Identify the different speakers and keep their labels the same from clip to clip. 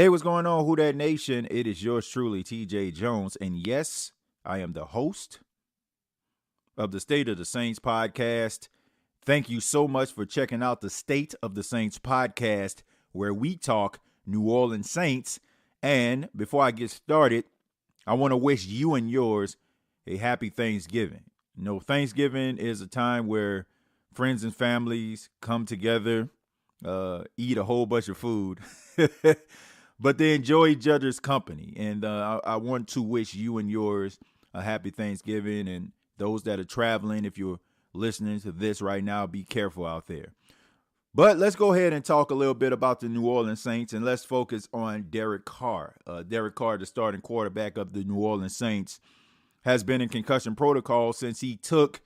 Speaker 1: Hey, what's going on, Who Dat Nation? It is yours truly, TJAY Jones. And yes, I am the host of the State of the Saints podcast. Thank you so much for checking out the State of the Saints podcast, where we talk New Orleans Saints. And before I get started, I want to wish you and yours a happy Thanksgiving. You know, Thanksgiving is a time where friends and families come together, eat a whole bunch of food. But they enjoy each other's company. And I want to wish you and yours a happy Thanksgiving. And those that are traveling, if you're listening to this right now, be careful out there. But let's go ahead and talk a little bit about the New Orleans Saints, and let's focus on Derek Carr. Derek Carr, the starting quarterback of the New Orleans Saints, has been in concussion protocol since he took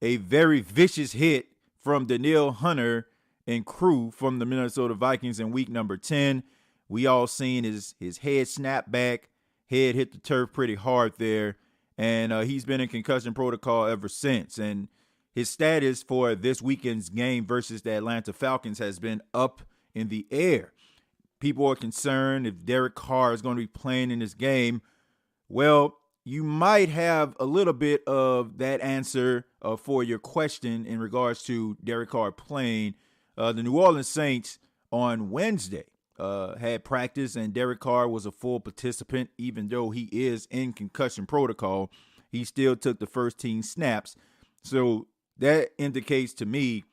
Speaker 1: a very vicious hit from Danielle Hunter and crew from the Minnesota Vikings in week number 10. We all seen his head snap back, head hit the turf pretty hard there, and he's been in concussion protocol ever since. And his status for this weekend's game versus the Atlanta Falcons has been up in the air. People are concerned if Derek Carr is going to be playing in this game. Well, you might have a little bit of that answer for your question in regards to Derek Carr playing. The New Orleans Saints on Wednesday had practice, and Derek Carr was a full participant. Even though he is in concussion protocol, he still took the first team snaps. So that indicates to me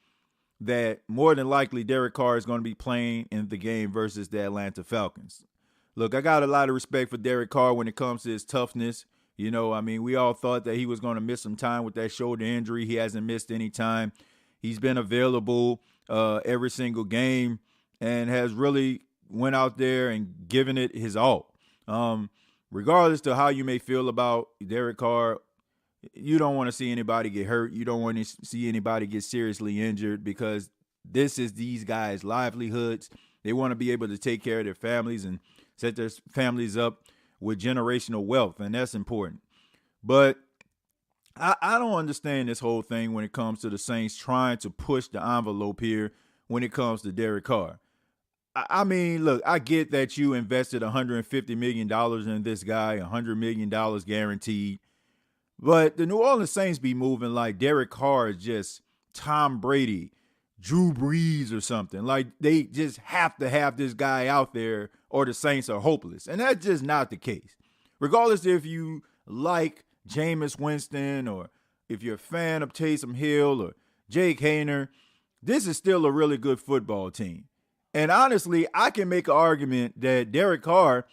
Speaker 1: that more than likely Derek Carr is going to be playing in the game versus the Atlanta Falcons. Look, I got a lot of respect for Derek Carr when it comes to his toughness. You know, I mean, we all thought that he was going to miss some time with that shoulder injury. He hasn't missed any time. He's been available every single game and has really went out there and given it his all. Regardless to how you may feel about Derek Carr, you don't want to see anybody get hurt. You don't want to see anybody get seriously injured, because this is these guys' livelihoods. They want to be able to take care of their families and set their families up with generational wealth, and that's important. But I don't understand this whole thing when it comes to the Saints trying to push the envelope here when it comes to Derek Carr. I mean, look, I get that you invested $150 million in this guy, $100 million guaranteed. But the New Orleans Saints be moving like Derek Carr is just Tom Brady, Drew Brees or something. Like they just have to have this guy out there or the Saints are hopeless. And that's just not the case. Regardless if you like Jameis Winston or if you're a fan of Taysom Hill or Jake Hayner, this is still a really good football team. And honestly, I can make an argument that Derek Carr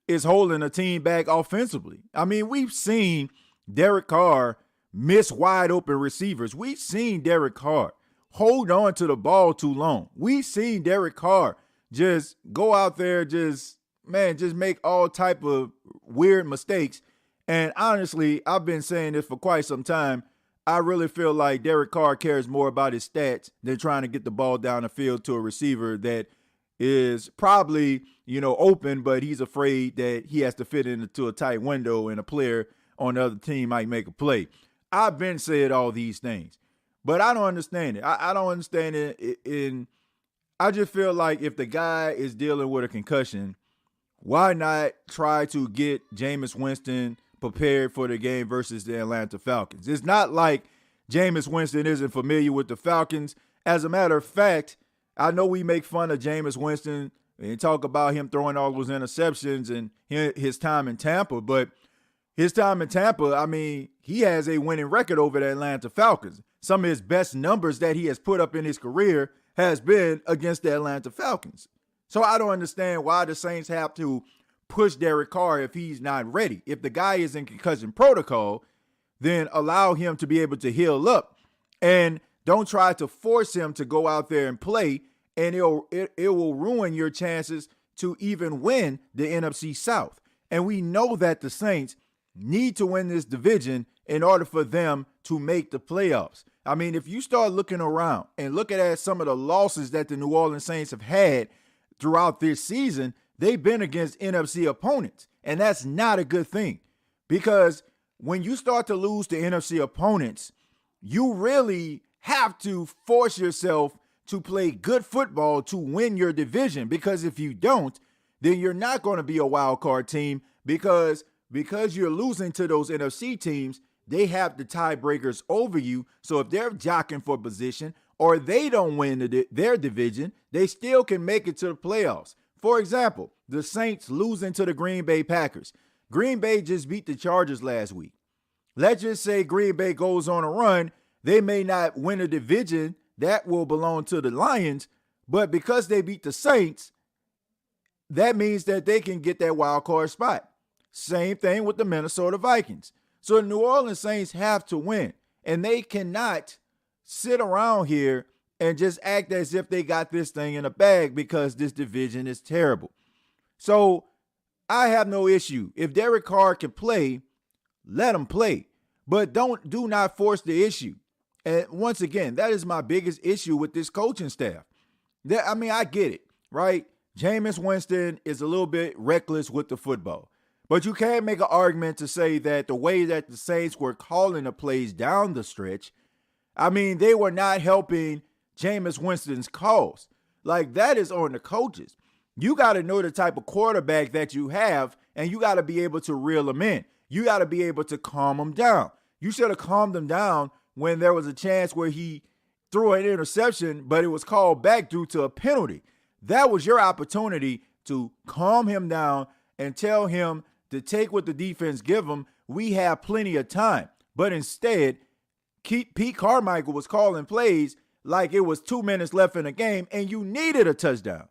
Speaker 1: is holding a team back offensively. I mean, we've seen Derek Carr miss wide open receivers. We've seen Derek Carr hold on to the ball too long. We've seen Derek Carr just go out there, just make all type of weird mistakes. And honestly, I've been saying this for quite some time. I really feel like Derek Carr cares more about his stats than trying to get the ball down the field to a receiver that is probably, open, but he's afraid that he has to fit into a tight window and a player on the other team might make a play. I've been saying all these things, but I don't understand it. I don't understand it. I just feel like if the guy is dealing with a concussion, why not try to get Jameis Winston prepared for the game versus the Atlanta Falcons? It's not like Jameis Winston isn't familiar with the Falcons. As a matter of fact, I know we make fun of Jameis Winston and talk about him throwing all those interceptions and his time in Tampa, but his time in Tampa, I mean, he has a winning record over the Atlanta Falcons. Some of his best numbers that he has put up in his career has been against the Atlanta Falcons. So I don't understand why the Saints have to push Derek Carr if he's not ready. If the guy is in concussion protocol, then allow him to be able to heal up. And don't try to force him to go out there and play, and it will ruin your chances to even win the NFC South. And we know that the Saints need to win this division in order for them to make the playoffs. I mean, if you start looking around and looking at some of the losses that the New Orleans Saints have had throughout this season, they've been against NFC opponents, and that's not a good thing, because when you start to lose to NFC opponents, you really have to force yourself to play good football to win your division, because if you don't, then you're not going to be a wild card team because you're losing to those NFC teams. They have the tiebreakers over you. So if they're jockeying for position or they don't win their division, they still can make it to the playoffs. For example, the Saints losing to the Green Bay Packers. Green Bay just beat the Chargers last week. Let's just say Green Bay goes on a run. They may not win a division. That will belong to the Lions. But because they beat the Saints, that means that they can get that wild card spot. Same thing with the Minnesota Vikings. So the New Orleans Saints have to win. And they cannot sit around here and just act as if they got this thing in a bag because this division is terrible. So I have no issue. If Derek Carr can play, let him play. But do not force the issue. And once again, that is my biggest issue with this coaching staff. I get it, right? Jameis Winston is a little bit reckless with the football. But you can't make an argument to say that the way that the Saints were calling the plays down the stretch, they were not helping Jameis Winston's cause. Like, that is on the coaches. You got to know the type of quarterback that you have, and you got to be able to reel him in. You got to be able to calm him down. You should have calmed him down when there was a chance where he threw an interception, but it was called back due to a penalty. That was your opportunity to calm him down and tell him to take what the defense give him. We have plenty of time. But instead, Pete Carmichael was calling plays like it was 2 minutes left in the game and you needed a touchdown.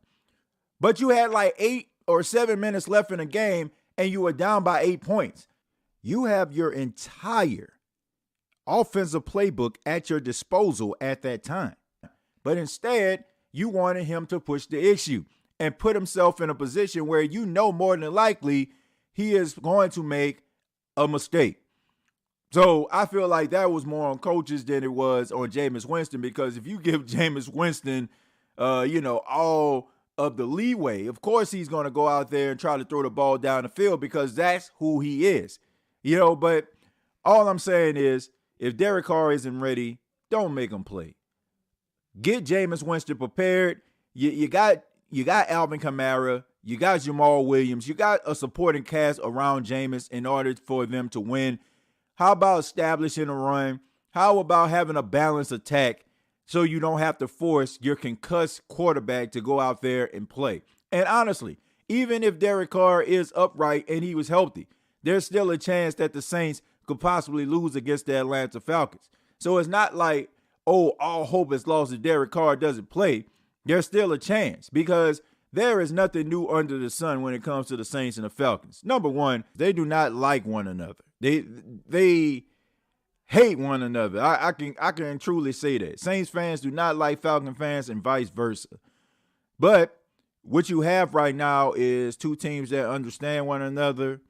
Speaker 1: But you had like 8 or 7 minutes left in the game and you were down by 8 points. You have your entire offensive playbook at your disposal at that time. But instead, you wanted him to push the issue and put himself in a position where you know more than likely he is going to make a mistake. So I feel like that was more on coaches than it was on Jameis Winston, because if you give Jameis Winston, all of the leeway, of course he's going to go out there and try to throw the ball down the field because that's who he is. But all I'm saying is, if Derek Carr isn't ready, don't make him play. Get Jameis Winston prepared. You got Alvin Kamara. You got Jamal Williams. You got a supporting cast around Jameis in order for them to win. How about establishing a run? How about having a balanced attack so you don't have to force your concussed quarterback to go out there and play? And honestly, even if Derek Carr is upright and he was healthy, there's still a chance that the Saints could possibly lose against the Atlanta Falcons. So it's not like, all hope is lost if Derek Carr doesn't play. There's still a chance because there is nothing new under the sun when it comes to the Saints and the Falcons. Number one, they do not like one another. They hate one another. I can truly say that. Saints fans do not like Falcon fans and vice versa. But what you have right now is two teams that understand one another.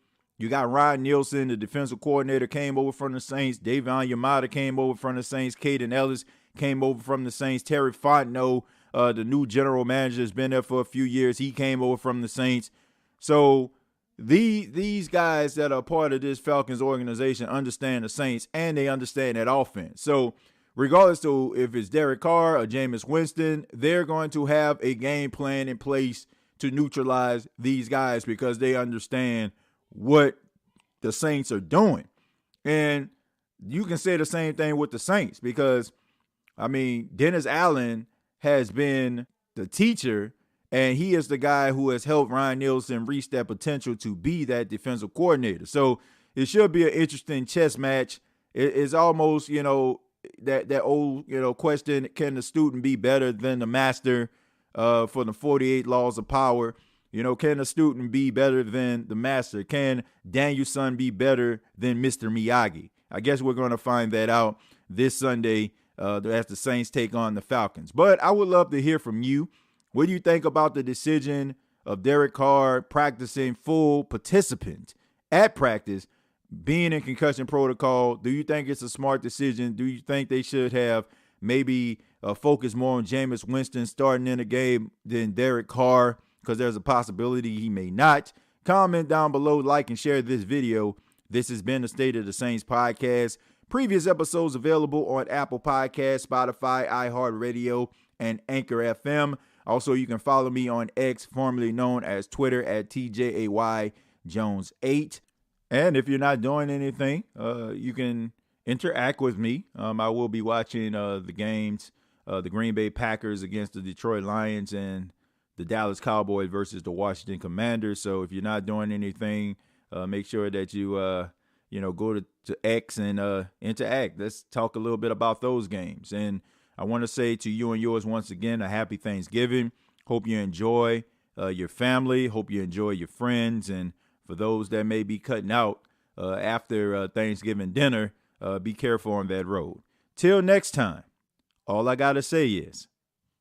Speaker 1: You got Ryan Nielsen, the defensive coordinator, came over from the Saints. Davion Yamada came over from the Saints. Caden Ellis came over from the Saints. Terry Fontenot, the new general manager, has been there for a few years. He came over from the Saints. So these guys that are part of this Falcons organization understand the Saints, and they understand that offense. So regardless to if it's Derek Carr or Jameis Winston, they're going to have a game plan in place to neutralize these guys because they understand what the Saints are doing. And you can say the same thing with the Saints because, Dennis Allen has been the teacher, and he is the guy who has helped Ryan Nielsen reach that potential to be that defensive coordinator. So it should be an interesting chess match. It's almost, that old, question, can the student be better than the master for the 48 laws of power? Can the student be better than the master? Can Danielson be better than Mr. Miyagi? I guess we're going to find that out this Sunday as the Saints take on the Falcons. But I would love to hear from you. What do you think about the decision of Derek Carr practicing full participant at practice, being in concussion protocol? Do you think it's a smart decision? Do you think they should have maybe focused more on Jameis Winston starting in the game than Derek Carr? Because there's a possibility he may not. Comment down below, like, and share this video. This has been the State of the Saints podcast. Previous episodes available on Apple Podcasts, Spotify, iHeartRadio, and Anchor FM. Also, you can follow me on X, formerly known as Twitter, at TJAY Jones 8. And if you're not doing anything, you can interact with me. I will be watching the games, the Green Bay Packers against the Detroit Lions and the Dallas Cowboys versus the Washington Commanders. So if you're not doing anything, make sure that you go to X and interact. Let's talk a little bit about those games. And I want to say to you and yours once again, a happy Thanksgiving. Hope you enjoy your family. Hope you enjoy your friends. And for those that may be cutting out after Thanksgiving dinner, be careful on that road. Till next time, all I got to say is,